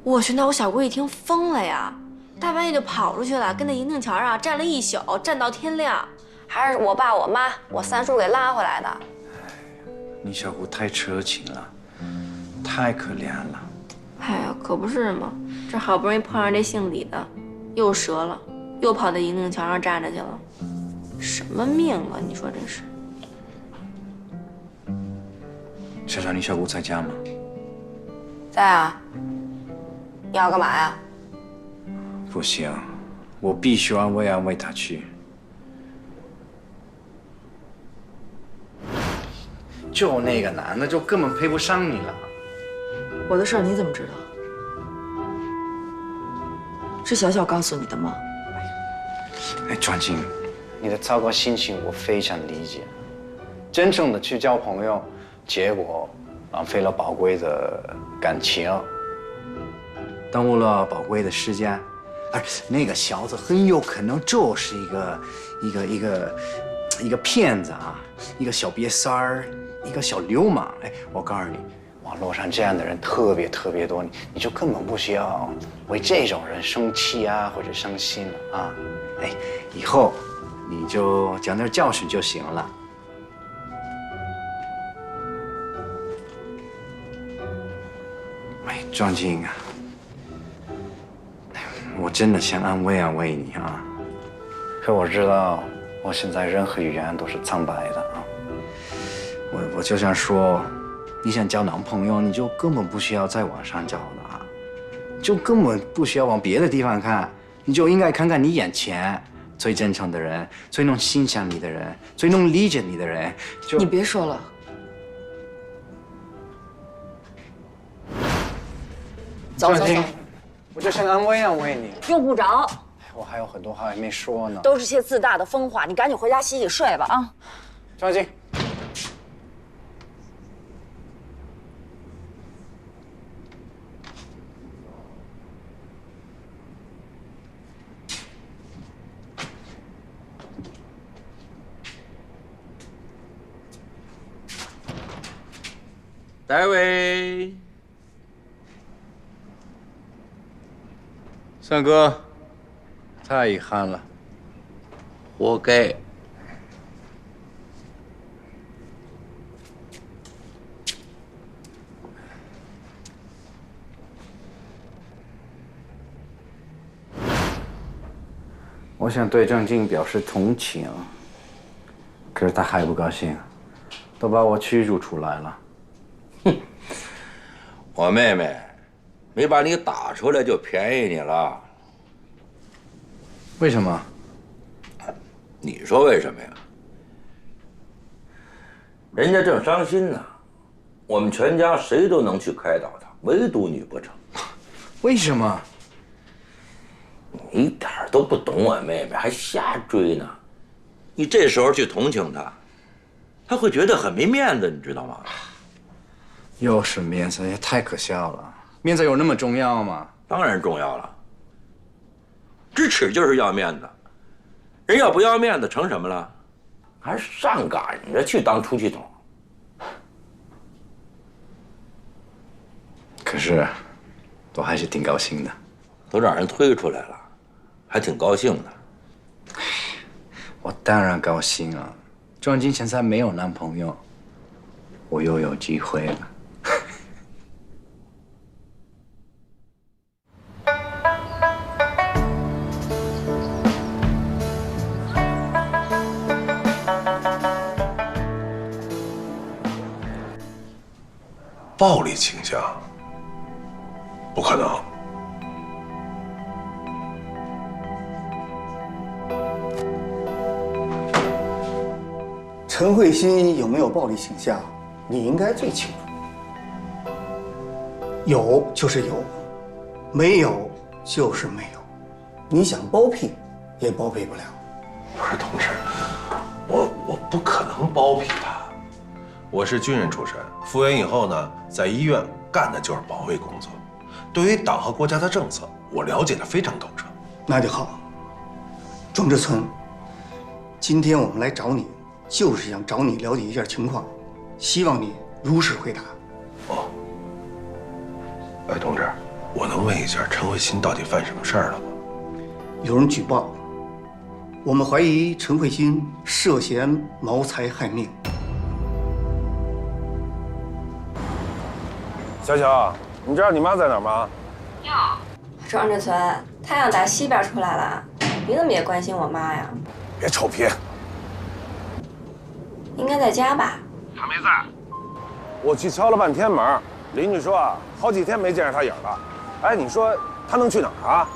我去，那我小姑一听疯了呀，大半夜就跑出去了，跟那银锭桥上站了一宿，站到天亮，还是我爸、我妈、我三叔给拉回来的。你小姑太痴情了，太可怜了。哎呀，可不是嘛，这好不容易碰上这姓李的，又折了，又跑到银锭桥上站着去了，什么命啊！你说这是？小小，你小姑在家吗？在啊。你要干嘛呀？不行，我必须安慰她去。就那个男的，就根本配不上你了。我的事儿你怎么知道？是小小告诉你的吗？哎，庄静，你的糟糕心情我非常理解。真正的去交朋友，结果浪费了宝贵的感情，耽误了宝贵的时间，而那个小子很有可能就是一个骗子啊，一个小瘪三儿，一个小流氓。哎，我告诉你，网络上这样的人特别多，你就根本不需要为这种人生气啊或者伤心了啊。哎，以后你就讲点教训就行了。哎，庄静啊，我真的想安慰你啊，可我知道我现在任何语言都是苍白的啊。我就想说，你想交男朋友，你就根本不需要在网上找的啊，就根本不需要往别的地方看，你就应该看看你眼前最真诚的人，最能欣赏你的人，最能理解你的人。就你别说了。走，我就想安慰你。用不着，我还有很多话还没说呢。都是些自大的疯话，你赶紧回家洗洗睡吧啊！庄静，戴维，三哥，太遗憾了，活该。我想对郑静表示同情，可是他还不高兴，都把我驱逐出来了。我妹妹没把你打出来就便宜你了。为什么？你说为什么呀？人家正伤心呢，我们全家谁都能去开导他，唯独你不成。为什么？你一点都不懂我妹妹，还瞎追呢。你这时候去同情她，她会觉得很没面子，你知道吗？又是面子，也太可笑了。面子有那么重要吗？当然重要了。支持就是要面子，人要不要面子成什么了？还上赶着去当出气筒。可是，我还是挺高兴的。都让人推出来了，还挺高兴的。我当然高兴啊！庄静现在没有男朋友，我又有机会了。暴力倾向？不可能。陈慧欣有没有暴力倾向，你应该最清楚。有就是有，没有就是没有。你想包庇，也包庇不了。不是同志，我不可能包庇他。我是军人出身，复员以后呢，在医院干的就是保卫工作。对于党和国家的政策，我了解的非常透彻。那就好。庄志存，今天我们来找你，就是想找你了解一下情况，希望你如实回答。哦，哎，同志，我能问一下陈慧欣到底犯什么事儿了吗？有人举报，我们怀疑陈慧欣涉嫌谋财害命。小小，你知道你妈在哪儿吗？庄志存，太阳打西边出来了，你怎么也关心我妈呀？别臭屁！应该在家吧？她没在。我去敲了半天门，邻居说啊，好几天没见着她影了。哎，你说她能去哪儿啊？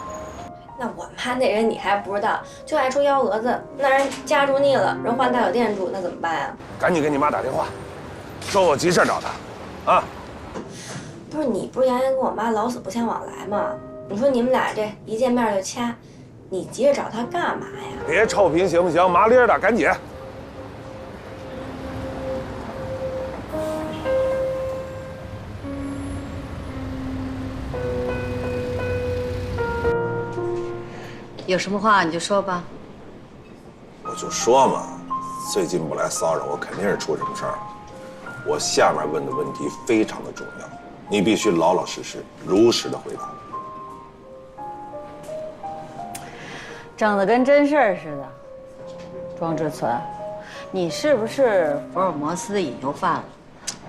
那我妈那人你还不知道，就爱出幺蛾子。那人家住腻了，人换大酒店住，那怎么办呀？赶紧给你妈打电话，说我急事找她，啊！不是你不是原来跟我妈老死不相往来吗？你说你们俩这一见面就掐，你急着找她干嘛呀？别臭贫行不行？麻利儿的，赶紧！有什么话你就说吧。我就说嘛，最近不来骚扰我，肯定是出什么事儿了。我下面问的问题非常的重要，你必须老老实实、如实的回答。整得跟真事儿似的。庄志存，你是不是福尔摩斯的引诱犯了，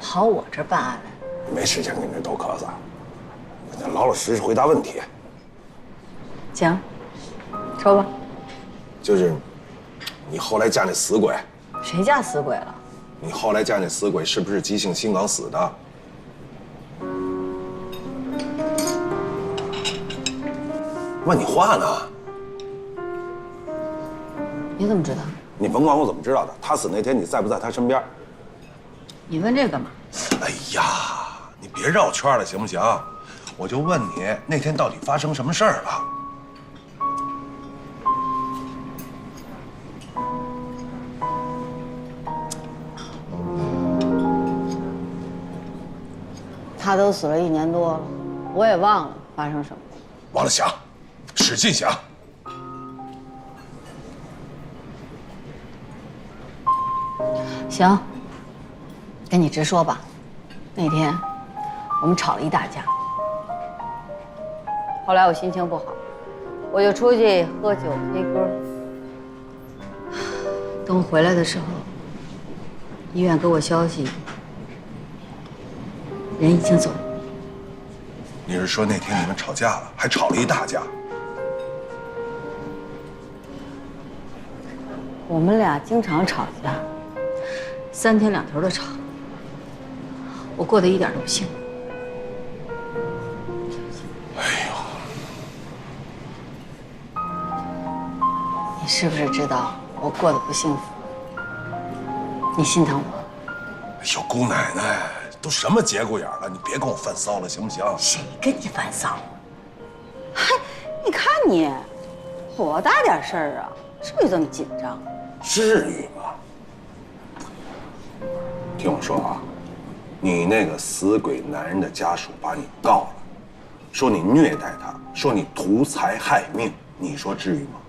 跑我这儿办案来？没时间跟你这逗壳子，你老老实实回答问题。行，说吧。就是你后来嫁那死鬼，谁嫁死鬼了？你后来嫁那死鬼是不是急性心梗死的？问你话呢。你怎么知道？你甭管我怎么知道的，他死那天你在不在他身边？你问这干嘛？哎呀，你别绕圈了行不行？我就问你那天到底发生什么事儿了？他都死了1年多了，我也忘了发生什么。忘了想，使劲想。行，跟你直说吧。那天我们吵了一大架，后来我心情不好，我就出去喝酒 K 歌。等我回来的时候，医院给我消息，人已经走了。你是说那天你们吵架了，还吵了一大架？我们俩经常吵架，3天2头的吵，我过得一点都不幸福。哎呦，你是不是知道我过得不幸福？你心疼我？哎呦，姑奶奶，都什么节骨眼了，你别跟我犯骚了，行不行？谁跟你犯骚？嗨，你看你，多大点事儿啊，至于这么紧张？至于吗？听我说啊，你那个死鬼男人的家属把你告了，说你虐待他，说你图财害命，你说至于吗？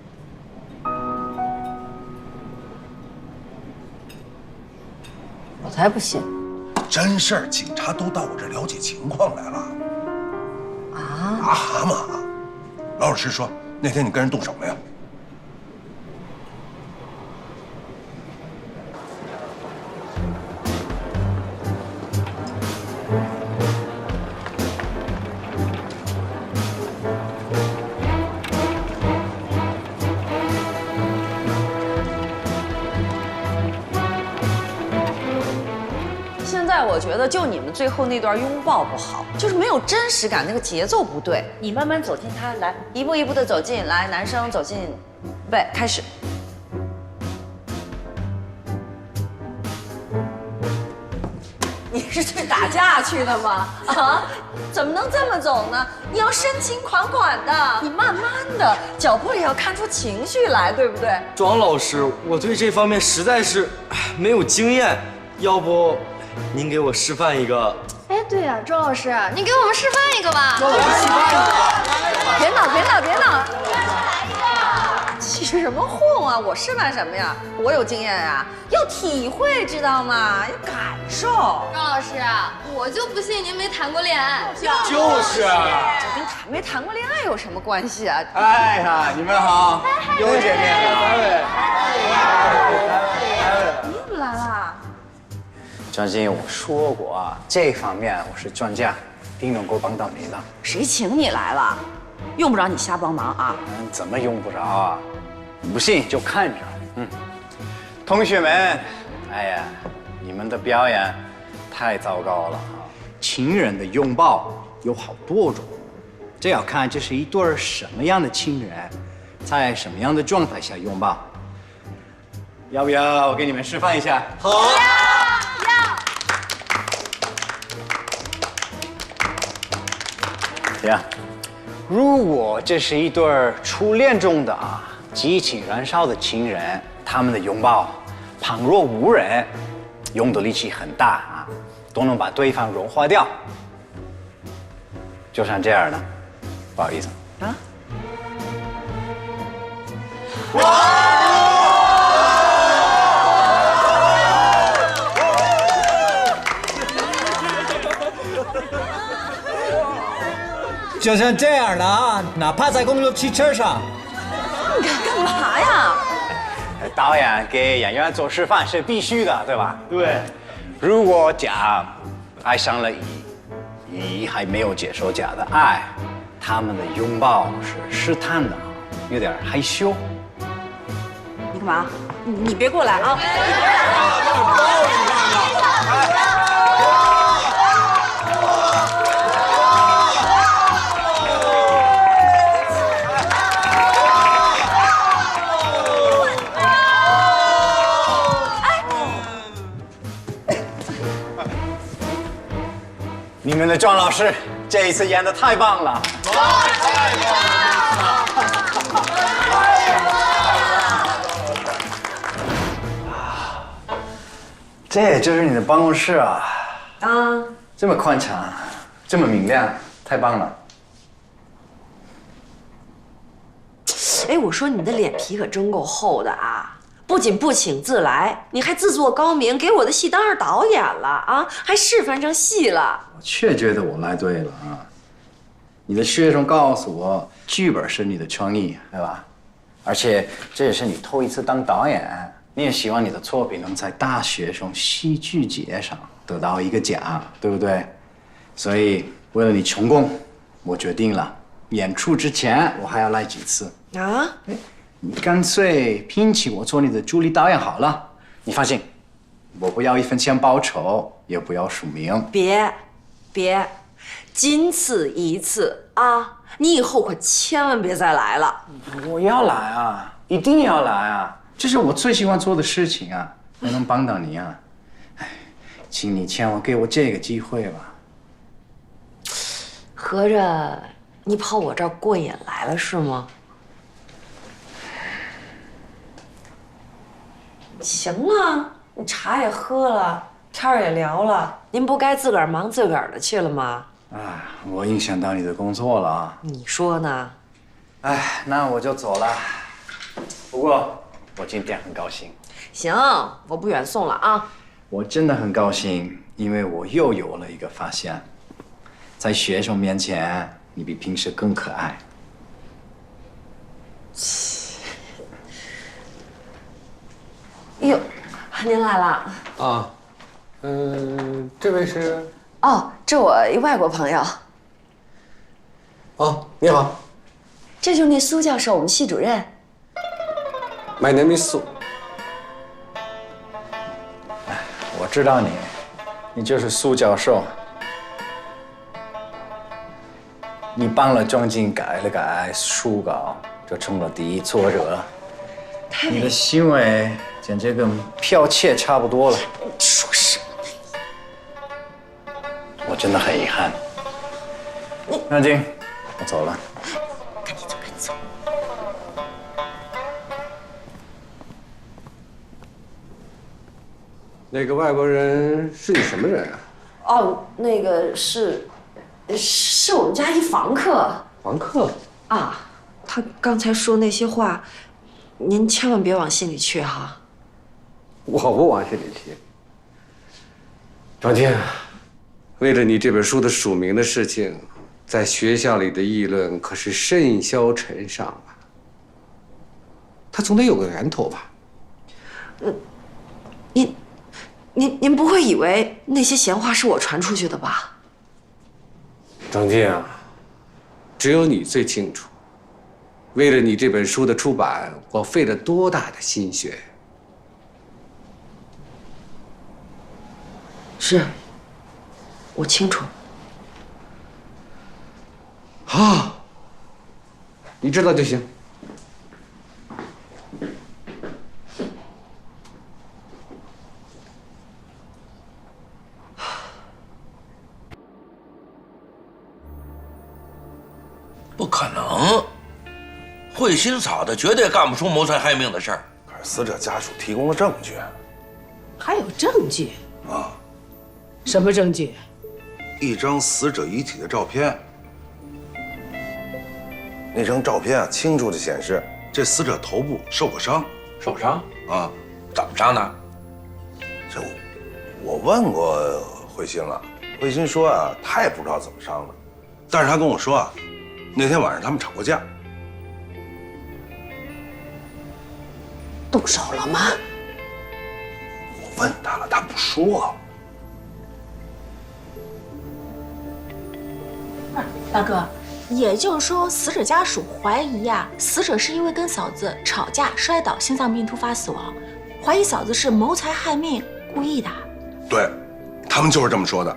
我才不信！真事儿，警察都到我这了解情况来了。啊？啊蛤蟆，老老实实说，那天你跟人动手没有？现在我觉得就你们最后那段拥抱不好，就是没有真实感，那个节奏不对。你慢慢走近他，来，一步一步的走近，来，男生走近，预备，开始。你是去打架去的吗？啊，怎么能这么走呢？你要深情款款的，你慢慢的，脚步里要看出情绪来，对不对？庄老师，我对这方面实在是没有经验，要不您给我示范一个？哎，对呀，庄老师，你给我们示范一个吧。庄老师示范一个。别闹，别闹，别闹！其是什么哄啊？我示范什么呀？我有经验啊，要体会，知道吗？要感受。张老师，我就不信您没谈过恋爱。就是啊。这跟谈没谈过恋爱有什么关系啊？哎呀，你们好，又见面了。你怎么来了？张晶，我说过啊，这方面我是专家，一定能够帮到你的。谁请你来了？用不着你瞎帮忙啊！怎么用不着啊？你不信就看着。同学们，哎呀，你们的表演太糟糕了啊！情人的拥抱有好多种，这要看这是一对什么样的情人，在什么样的状态下拥抱。要不要我给你们示范一下？好。行，如果这是一对初恋中的激情燃烧的情人，他们的拥抱旁若无人，用的力气很大啊，都能把对方融化掉。就像这样的，不好意思啊。就像这样的啊，哪怕在公共汽车上。你干嘛呀？导演给演员做示范是必须的，对吧？对。如果甲爱上了乙，乙还没有接受甲的爱，他们的拥抱是试探的，有点害羞。你干嘛？你别过来啊！你们的庄老师这一次演得太棒了！这就是你的办公室啊！这么宽敞，这么明亮，太棒了！哎，我说你的脸皮可真够厚的啊！不仅不请自来，你还自作高明，给我的戏当上导演了啊，还示范成戏了。我确觉得我来对了啊！你的学生告诉我，剧本是你的创意，对吧？而且这也是你头一次当导演，你也希望你的作品能在大学生戏剧节上得到一个奖，对不对？所以为了你成功，我决定了，演出之前我还要来几次啊！你干脆聘请我做你的助理导演好了。你放心，我不要1分钱报酬，也不要署名。别，仅此一次啊！你以后可千万别再来了。我要来啊，一定要来啊！这是我最喜欢做的事情啊，我能帮到你啊！哎，请你千万给我这个机会吧。合着你跑我这儿过瘾来了是吗？行啊，你茶也喝了，天儿也聊了，您不该自个儿忙自个儿的去了吗？啊，我影响到你的工作了啊！你说呢？哎，那我就走了。不过我今天很高兴。行，我不远送了啊。我真的很高兴，因为我又有了一个发现，在学生面前，你比平时更可爱。哟，您来了啊，这位是？哦，这我一外国朋友。哦，你好。这就是那苏教授，我们系主任。My name is Su。我知道你，你就是苏教授。你帮了庄静改了改书稿，就成了第一作者。你的行为简直跟剽窃差不多了。说什么？我真的很遗憾。庄静，我走了。赶紧走，赶紧走。那个外国人是你什么人啊？哦，那个是我们家一房客。房客？啊，他刚才说那些话，您千万别往心里去哈。我不往心里去。张静，为了你这本书的署名的事情，在学校里的议论可是甚嚣尘上啊。他总得有个源头吧？您不会以为那些闲话是我传出去的吧？张静，只有你最清楚。为了你这本书的出版，我费了多大的心血。是，我清楚。好，你知道就行。不可能，慧心嫂子绝对干不出谋财害命的事儿。可是死者家属提供了证据，还有证据啊？什么证据？一张死者遗体的照片。那张照片啊，清楚地显示这死者头部受过伤。受伤啊？怎么伤的？这我问过慧心了，慧心说啊，她也不知道怎么伤的，但是她跟我说啊，那天晚上他们吵过架。动手了吗？我问她了，她不说。大哥，也就是说，死者家属怀疑死者是因为跟嫂子吵架摔倒，心脏病突发死亡，怀疑嫂子是谋财害命，故意的。对，他们就是这么说的。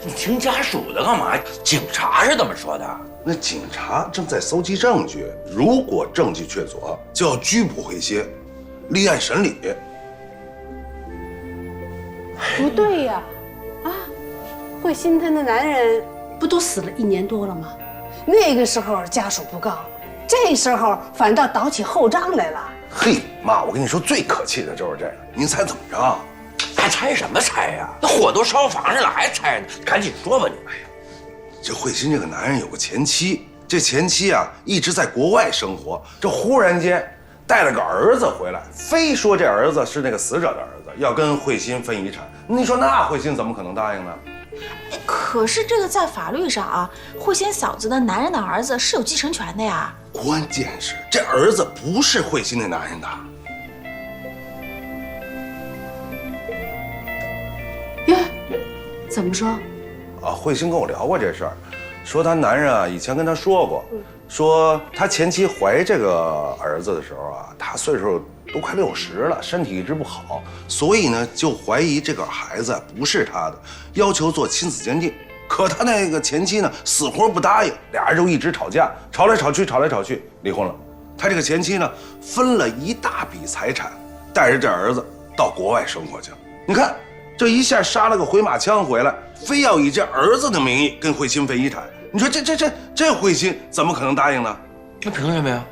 你听家属的干嘛？警察是这么说的。那警察正在搜集证据，如果证据确凿，就要拘捕慧心，立案审理。不对呀，慧心她的男人不都死了1年多了吗？那个时候家属不告，这时候反倒倒起后账来了。嘿，妈，我跟你说，最可气的就是这个。您猜怎么着？还拆什么拆呀？那火都烧房上了，还拆呢？赶紧说吧你。哎呀，这慧心这个男人有个前妻，这前妻啊一直在国外生活，这忽然间带了个儿子回来，非说这儿子是那个死者的儿子，要跟慧心分遗产。你说那慧心怎么可能答应呢？可是这个在法律上慧心嫂子的男人的儿子是有继承权的呀。关键是这儿子不是慧心那男人的。呀，怎么说？慧心跟我聊过这事儿，说她男人以前跟她说过，说她前妻怀这个儿子的时候她岁数都快60了，身体一直不好，所以呢就怀疑这个孩子不是她的，要求做亲子鉴定。可她那个前妻呢死活不答应，俩人就一直吵架，吵来吵去，离婚了。她这个前妻呢分了一大笔财产，带着这儿子到国外生活去了。你看这一下杀了个回马枪回来，非要以这儿子的名义跟慧心分遗产。你说这慧心怎么可能答应呢？那凭什么呀？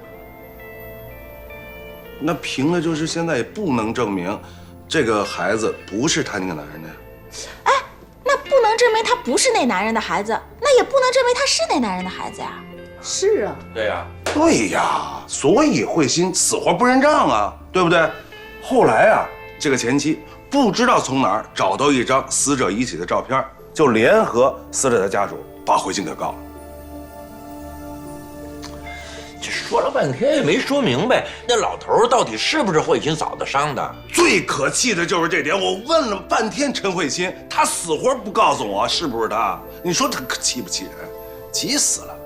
那凭的就是现在也不能证明这个孩子不是他那个男人的呀。那不能证明他不是那男人的孩子，那也不能证明他是那男人的孩子呀。是啊。对呀。对呀，所以慧心死活不认账啊，对不对？后来这个前妻不知道从哪儿找到一张死者遗体的照片，就联合死者的家属把慧心给告了。这说了半天也没说明白，那老头到底是不是慧心嫂子伤的？最可气的就是这点，我问了半天陈慧心，他死活不告诉我是不是他。你说他可气不气人？急死了。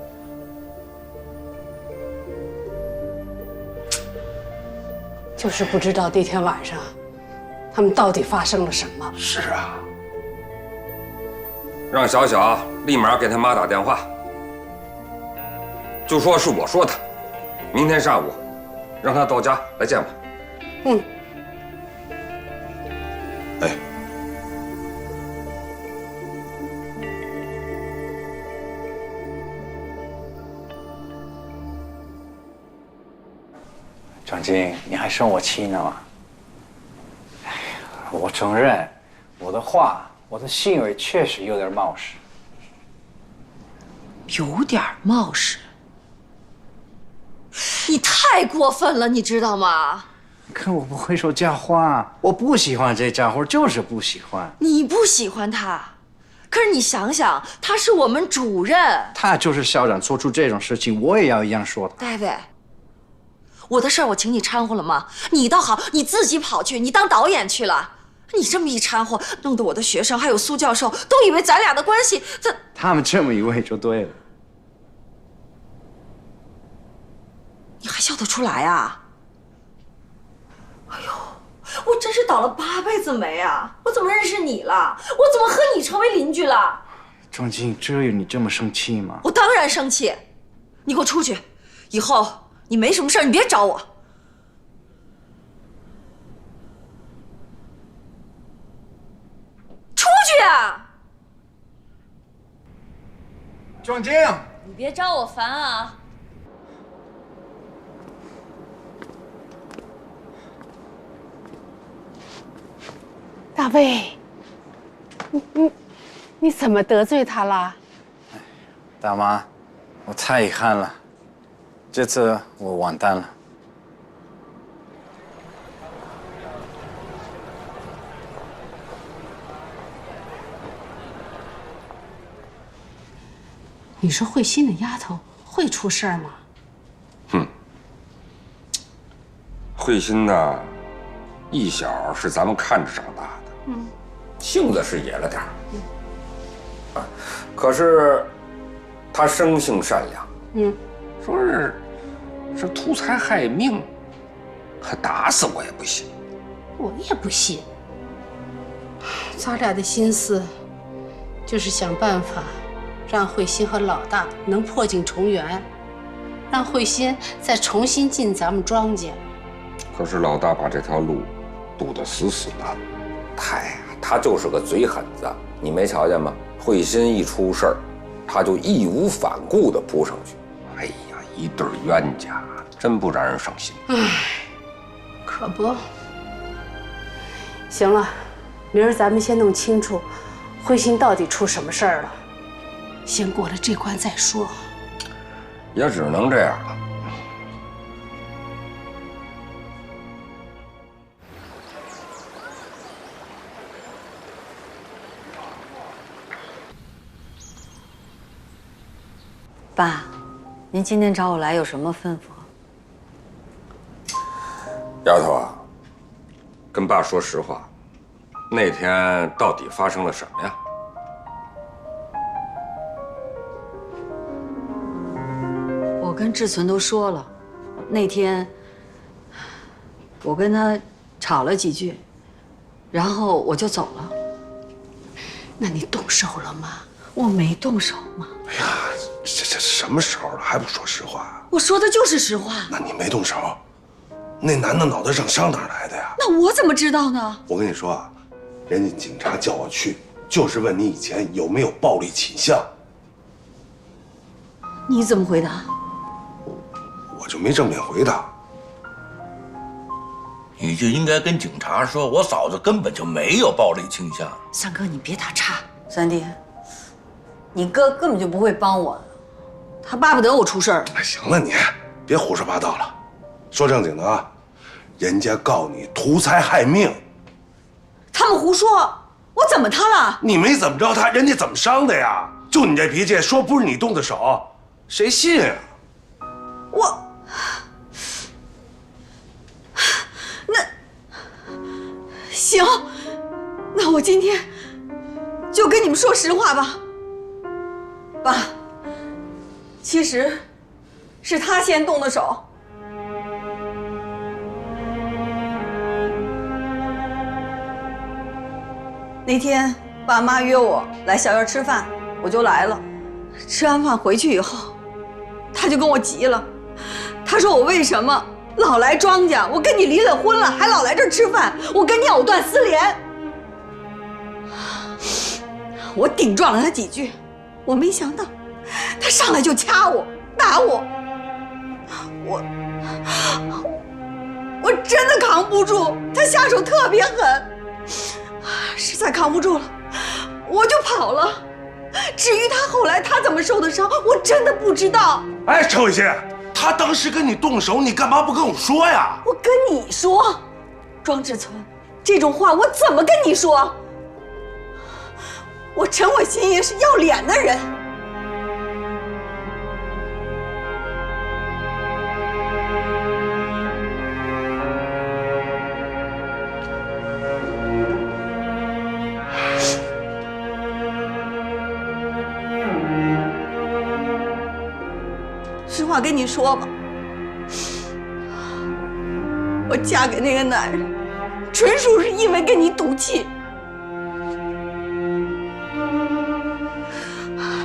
就是不知道那天晚上他们到底发生了什么。是啊。让小小立马给他妈打电话，就说是我说的，明天上午让他到家来见我。哎，张晶，你还生我气呢吗？哎呀，我承认，我的话，我的行为确实有点冒失。有点冒失。你太过分了，你知道吗？可我不会说假话，我不喜欢这家伙，就是不喜欢。你不喜欢他，可是你想想，他是我们主任，他就是校长，做出这种事情，我也要一样说他。戴维，我的事儿我请你掺和了吗？你倒好，你自己跑去，你当导演去了。你这么一掺和，弄得我的学生还有苏教授都以为咱俩的关系，他们这么以为就对了。你还笑得出来啊？哎呦，我真是倒了8辈子霉啊！我怎么认识你了？我怎么和你成为邻居了？庄静，至于你这么生气吗？我当然生气！你给我出去！以后你没什么事儿，你别找我。出去啊！庄静，你别招我烦啊！大卫，你怎么得罪他了？大妈，我太遗憾了，这次我完蛋了。你说慧心的丫头会出事儿吗？慧心呢，一小是咱们看着长大的，性子是野了点儿，可是他生性善良，说是图财害命，打死我也不信。我也不信。咱俩的心思就是想办法让慧心和老大能破镜重圆，让慧心再重新进咱们庄稼。可是老大把这条路堵得死死的，他就是个嘴狠子，你没瞧见吗？慧心一出事儿，他就义无反顾地扑上去。哎呀，一对冤家，真不让人省心。可不。行了，明儿咱们先弄清楚慧心到底出什么事儿了，先过了这关再说。也只能这样了。爸，您今天找我来有什么吩咐？丫头啊，跟爸说实话，那天到底发生了什么呀？我跟志存都说了，那天我跟他吵了几句，然后我就走了。那你动手了吗？我没动手嘛。哎呀，这什么时候了还不说实话？我说的就是实话。那你没动手，那男的脑袋上伤哪儿来的呀？那我怎么知道呢？我跟你说啊，人家警察叫我去，就是问你以前有没有暴力倾向。你怎么回答？我就没正面回答。你就应该跟警察说，我嫂子根本就没有暴力倾向。三哥，你别打岔。三弟，你哥根本就不会帮我的，他巴不得我出事儿。行了，你别胡说八道了，说正经的啊，人家告你图财害命。他们胡说，我怎么他了？你没怎么着他，人家怎么伤的呀？就你这脾气，说不是你动的手，谁信啊？行，那我今天就跟你们说实话吧。爸，其实是他先动的手。那天爸妈约我来小院吃饭，我就来了。吃完饭回去以后，他就跟我急了，他说我为什么老来庄稼？我跟你离了婚了，还老来这儿吃饭，我跟你藕断丝连。我顶撞了他几句，我没想到他上来就掐我、打我，我真的扛不住，他下手特别狠，实在扛不住了，我就跑了。至于他后来他怎么受的伤，我真的不知道。哎，陈慧欣，他当时跟你动手，你干嘛不跟我说呀？我跟你说，庄志存，这种话我怎么跟你说？我陈伟新爷是要脸的人。实话跟你说吧，我嫁给那个男人，纯属是因为跟你赌气。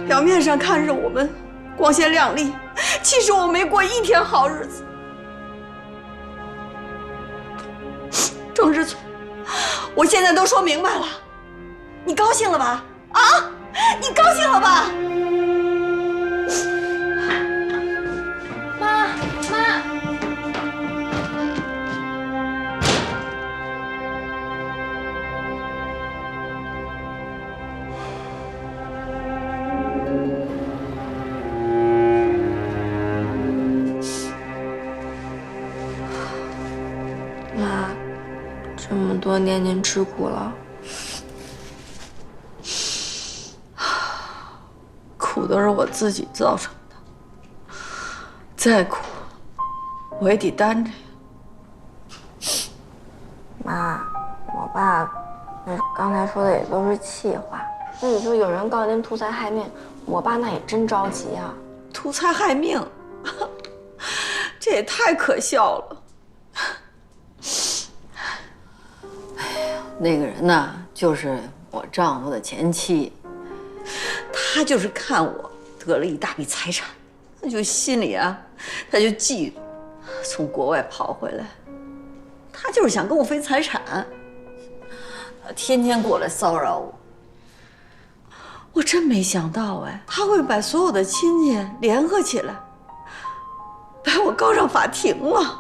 表面上看着我们光鲜亮丽，其实我没过一天好日子。庄志存，我现在都说明白了，你高兴了吧？啊，你高兴了吧？妈，妈，这么多年您吃苦了。苦都是我自己造成的，再苦我也得担着呀。妈，我爸刚才说的也都是气话。那你说有人告您图财害命，我爸那也真着急啊。图财害命，这也太可笑了。那个人呢，就是我丈夫的前妻。他就是看我得了一大笔财产，他就心里啊，他就嫉妒，从国外跑回来，他就是想跟我分财产，他天天过来骚扰我。我真没想到哎，他会把所有的亲戚联合起来，把我告上法庭了。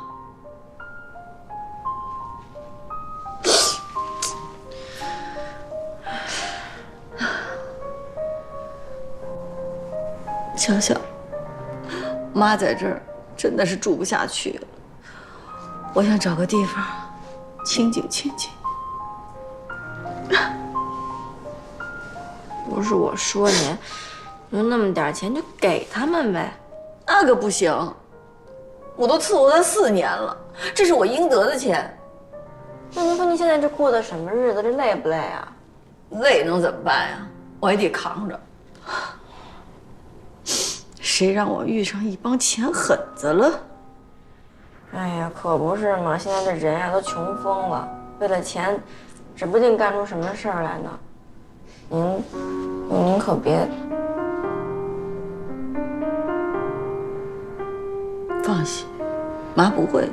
想想，妈在这儿真的是住不下去了。我想找个地方清静清静。不是我说您，就那么点钱就给他们呗。那可不行，我都伺候他4年了，这是我应得的钱。那您说您现在这过的什么日子？这累不累啊？累能怎么办呀？我也得扛着。谁让我遇上一帮钱狠子了？哎呀，可不是嘛！现在这人呀都穷疯了，为了钱，指不定干出什么事儿来呢。您可别放心，妈不会的。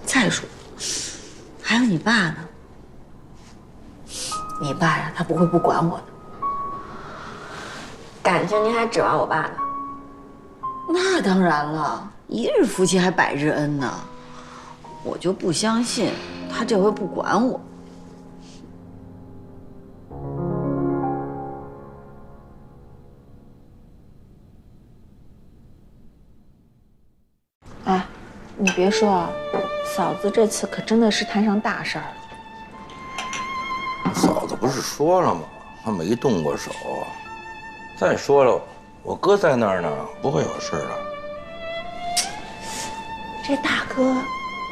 再说，还有你爸呢。你爸呀，他不会不管我的。感情您还指望我爸呢？那当然了，一日夫妻还百日恩呢。我就不相信他这回不管我。哎，你别说啊，嫂子这次可真的是摊上大事儿了。嫂子不是说了吗？还没动过手。再说了，我哥在那儿呢，不会有事的。这大哥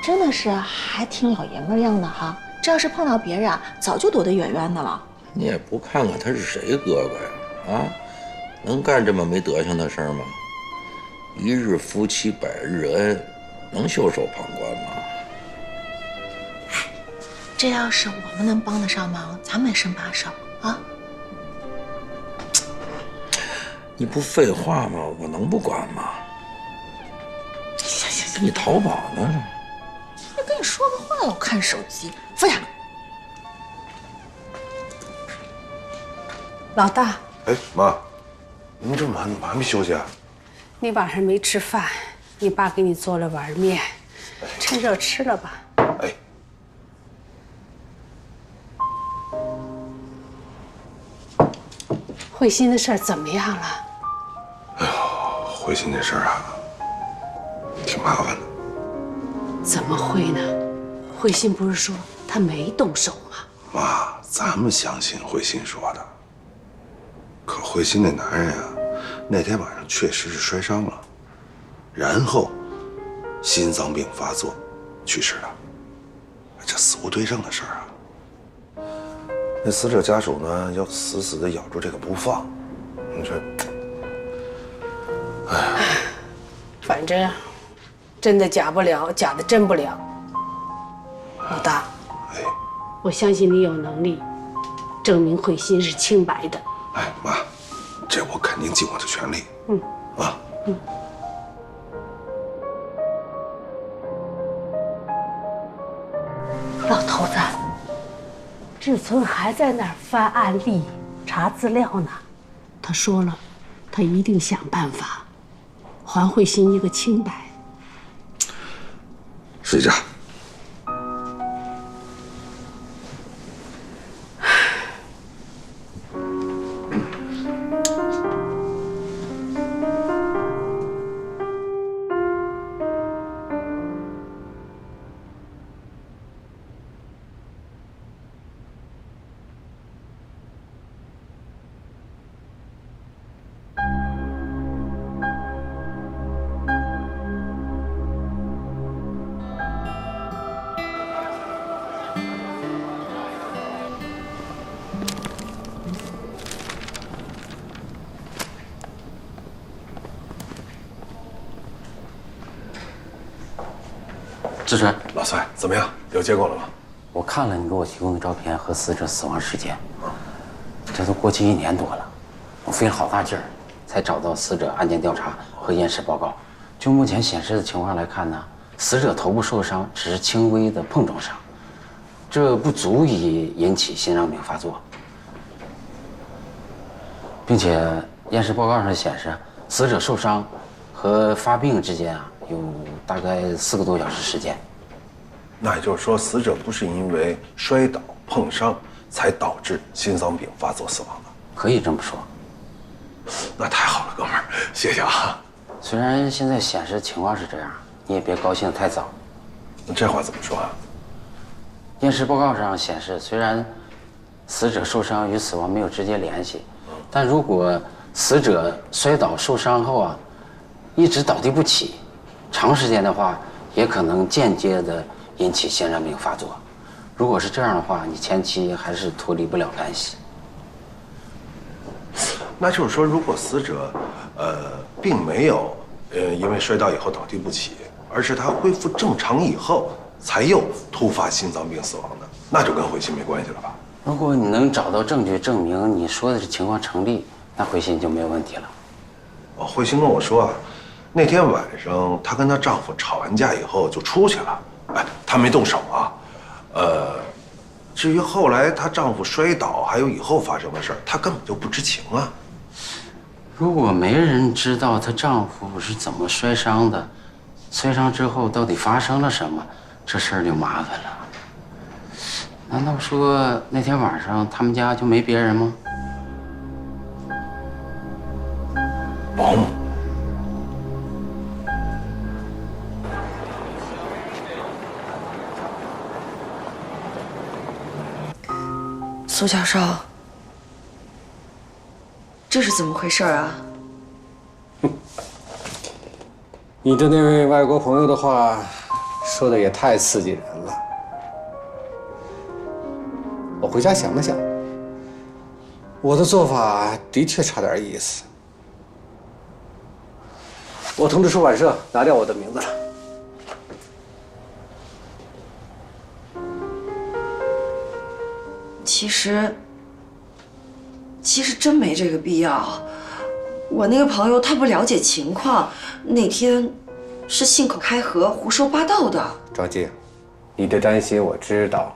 真的是还挺老爷们样的哈，这要是碰到别人啊，早就躲得远远的了。你也不看看他是谁哥哥呀？啊，能干这么没德行的事儿吗？一日夫妻百日恩，能袖手旁观吗？这要是我们能帮得上忙，咱们也伸把手啊。你不废话吗？我能不管吗？行，你淘宝呢？我跟你说个话了，我看手机。放下。老大，哎，妈，您这么晚怎么还没休息啊？你晚上没吃饭，你爸给你做了碗面，趁热吃了吧。哎。慧心的事儿怎么样了？哎呦，慧心这事儿啊，挺麻烦的。怎么会呢？慧心不是说她没动手吗？妈，咱们相信慧心说的。可慧心那男人啊，那天晚上确实是摔伤了，然后心脏病发作去世的。这死无对证的事儿啊。那死者家属呢，要死死地咬住这个不放。你说，哎呀，反正真的假不了，假的真不了。老大，我相信你有能力证明慧心是清白的。哎，妈，这我肯定尽我的全力。啊。老头子，志存还在那儿翻案例、查资料呢。他说了，他一定想办法还慧心一个清白。睡觉。志纯，老崔，怎么样？有结果了吗？我看了你给我提供的照片和死者死亡时间，这都过去1年多了，我费了好大劲儿，才找到死者案件调查和验尸报告。就目前显示的情况来看呢，死者头部受伤只是轻微的碰撞伤，这不足以引起心脏病发作，并且验尸报告上显示，死者受伤和发病之间啊有大概4个多小时时间。那也就是说，死者不是因为摔倒碰伤才导致心脏病发作死亡的。可以这么说。那太好了，哥们儿，谢谢啊。虽然现在显示情况是这样，你也别高兴得太早。这话怎么说啊？验尸报告上显示，虽然死者受伤与死亡没有直接联系，但如果死者摔倒受伤后啊，一直倒地不起，长时间的话，也可能间接的引起心脏病发作。如果是这样的话，你前期还是脱离不了干系。那就是说，如果死者，并没有，因为摔倒以后倒地不起，而是他恢复正常以后才又突发心脏病死亡的，那就跟慧心没关系了吧？如果你能找到证据证明你说的这情况成立，那慧心就没有问题了。哦，慧心跟我说啊，那天晚上她跟她丈夫吵完架以后就出去了，哎，她没动手啊。至于后来她丈夫摔倒还有以后发生的事儿，她根本就不知情啊。如果没人知道她丈夫是怎么摔伤的，摔伤之后到底发生了什么，这事儿就麻烦了。难道说那天晚上他们家就没别人吗？保姆。苏教授，这是怎么回事啊？你的那位外国朋友的话，说的也太刺激人了。我回家想了想，我的做法的确差点意思。我通知出版社拿掉我的名字了。其实真没这个必要。我那个朋友他不了解情况，那天是信口开河、胡说八道的。赵静，你的担心我知道。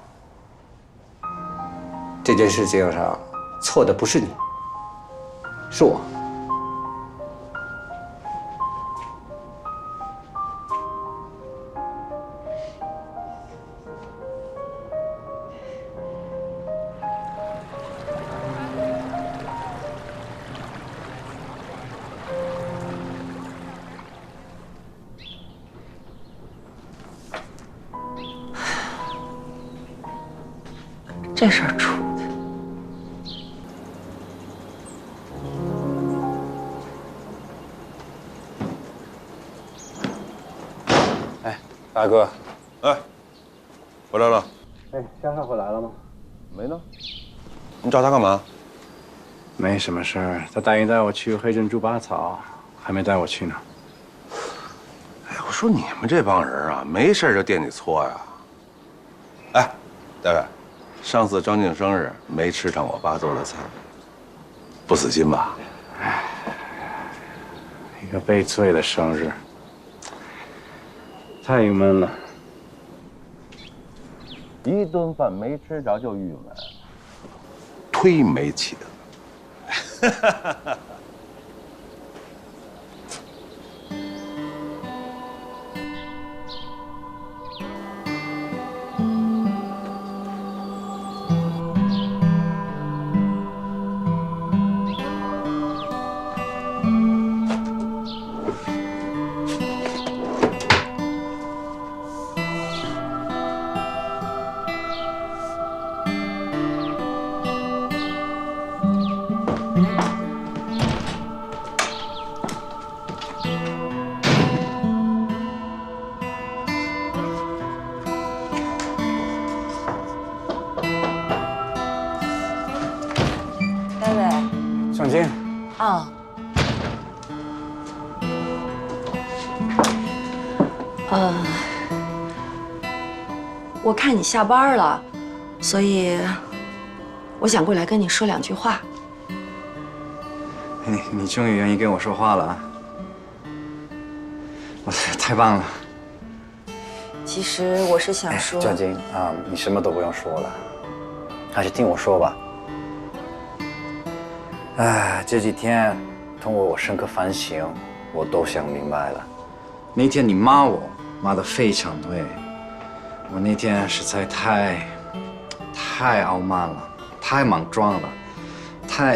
这件事情上错的不是你，是我。这事儿出的。哎，大哥，哎，回来了。哎，香香回来了吗？没呢。你找他干嘛？没什么事儿，他答应带我去黑珍珠拔草，还没带我去呢。哎，我说你们这帮人啊，没事就惦记搓呀。哎，大伟，上次张静生日没吃上我爸做的菜，不死心吧？一个悲催的生日，太郁闷了。一顿饭没吃着就郁闷，忒没起的。尚金，啊，我看你下班了，所以我想过来跟你说两句话。你终于愿意跟我说话了啊！哇塞，太棒了！其实我是想说，尚金啊，你什么都不用说了，还是听我说吧。哎，这几天通过我深刻反省，我都想明白了。那天你骂我，骂得非常对。我那天实在太傲慢了，太莽撞了，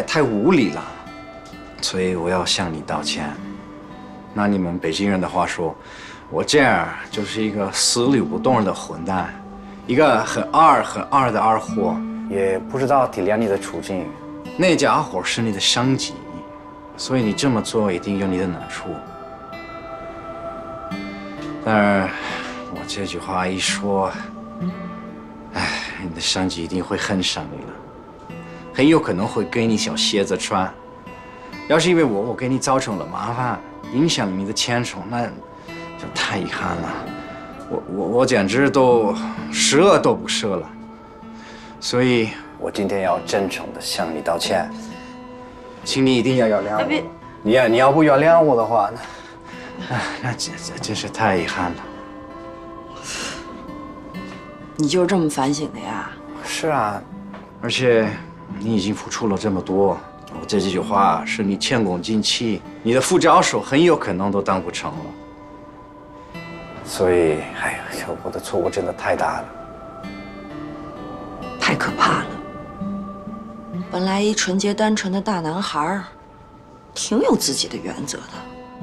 太无理了，所以我要向你道歉。拿你们北京人的话说，我这样就是一个死里不动的混蛋，一个很二的二货，也不知道体谅你的处境。那家伙是你的上级，所以你这么做一定有你的难处。但是我这句话一说，哎，你的上级一定会恨上你了，很有可能会给你小鞋子穿。要是因为我给你造成了麻烦，影响你的前程，那就太遗憾了。我简直都赊都不赊了。所以我今天要真诚的向你道歉，请你一定要原谅我。你要不原谅我的话，那这真是太遗憾了。你就是这么反省的呀？是啊，而且你已经付出了这么多，我这几句话是你前功尽弃，你的副教授很有可能都当不成了。所以，哎呀，我的错误真的太大了，太可怕了。本来一纯洁单纯的大男孩，挺有自己的原则的，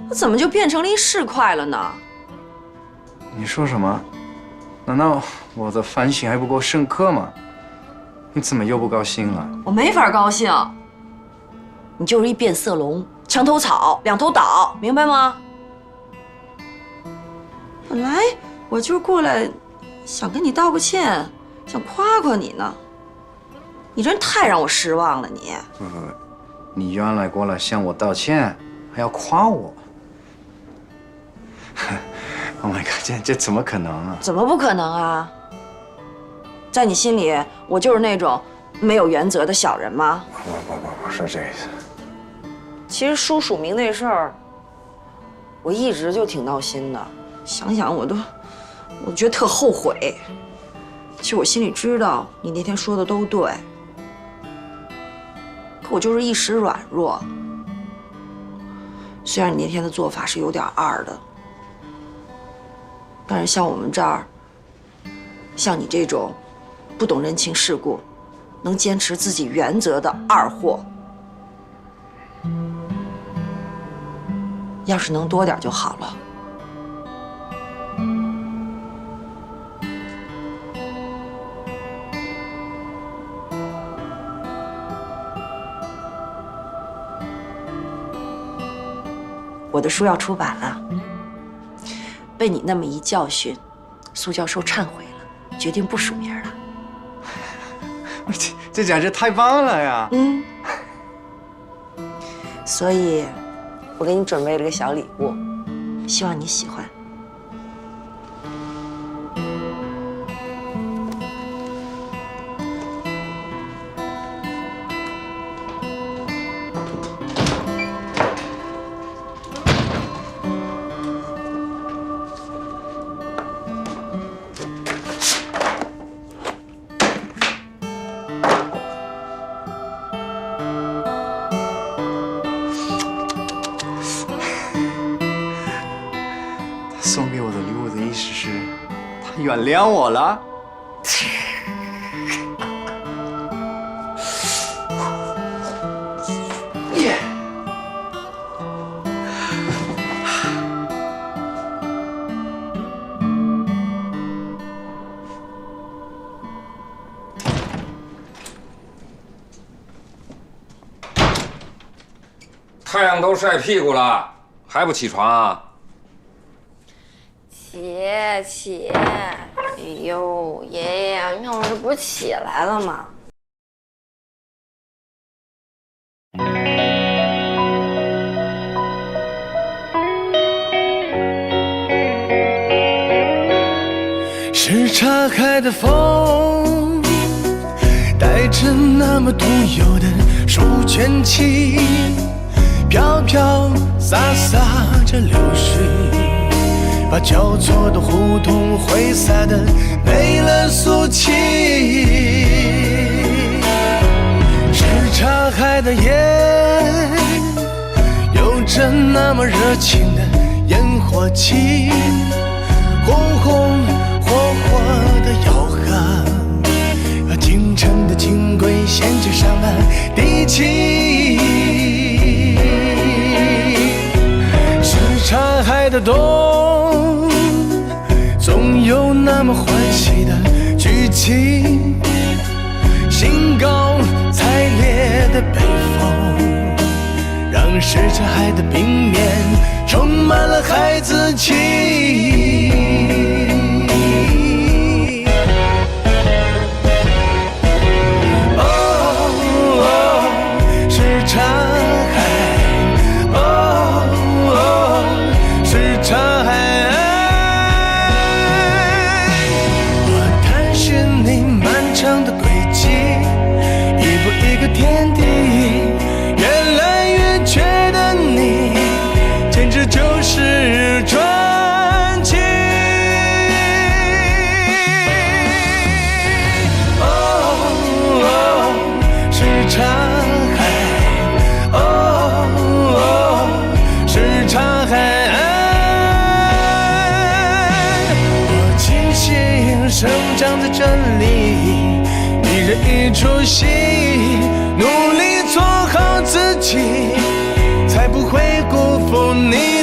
他怎么就变成了一市侩了呢？你说什么？难道我的反省还不够深刻吗？你怎么又不高兴了？我没法高兴，你就是一变色龙，墙头草，两头倒，明白吗？本来我就是过来想跟你道个歉，想夸夸你呢。你真太让我失望了，你。你原来过来向我道歉，还要夸我？Oh my god， 这怎么可能啊？怎么不可能啊？在你心里，我就是那种没有原则的小人吗？不是这意思。其实叔署名那事儿，我一直就挺闹心的，想想我觉得特后悔。其实我心里知道你那天说的都对，可我就是一时软弱。虽然你那天的做法是有点二的，但是像我们这儿，像你这种不懂人情世故、能坚持自己原则的二货，要是能多点就好了。我的书要出版了。被你那么一教训，苏教授忏悔了，决定不署名了。这简直太棒了呀！所以，我给你准备了个小礼物，希望你喜欢。送给我的礼物的意思是，他原谅我了。太阳都晒屁股了，还不起床啊？起！哎呦，爷爷，你看我这不是起来了吗？是岔开的风，带着那么独有的书卷气，飘飘洒洒着流水，把交错的胡同挥洒的没了俗气。是岔开的夜，有着那么热情的烟火气，红红火火的吆喝，京城的轻轨衔接上了地气。是岔开的冬，总有那么欢喜的剧情，兴高采烈的北风，让什刹海的冰面充满了孩子气。天地越来越觉得你简直就是传奇。是岔海，是岔海。我庆幸生长在这里，一人一出戏，努力做好自己，才不会辜负你。